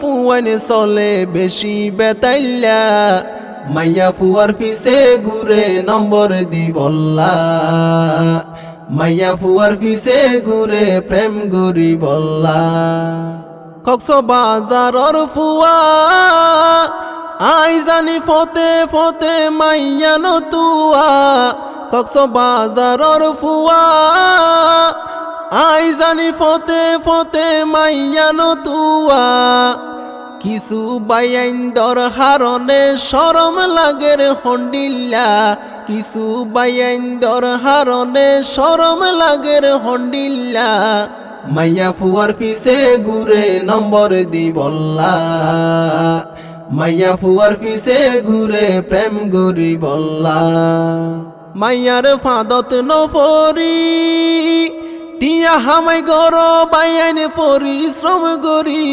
Fuan চলে বেশি বেতাইলা মাইয়া ফুয়ার পিছে ঘুরে নম্বর দিবল্লা মাইয়া ফুয়ার পিছে ঘুরে প্রেম গরি বল্লা কক্সবাজারর ফুয়া আই জানি ফতে ফতে মাইয়া নতুয়া কক্সবাজারর ফুয়া আই জানি ফতে ফতে মাইয়া নতুয়া কিছু বাইন দর হারনে শরম লাগের হন্ডিল্লা কিছু বাইন দর হারনে শরম লাগের হন্ডিল্লা মাইয়া ফুয়ার পিছে ঘুরে নম্বর দিবল্লা মাইয়া ফুয়ার পিছে ঘুরে প্রেম গরি বল্লা মাইয়ার ফাঁদত নপরি টিয়া হামাই গর বাইন পরিশ্রম গরি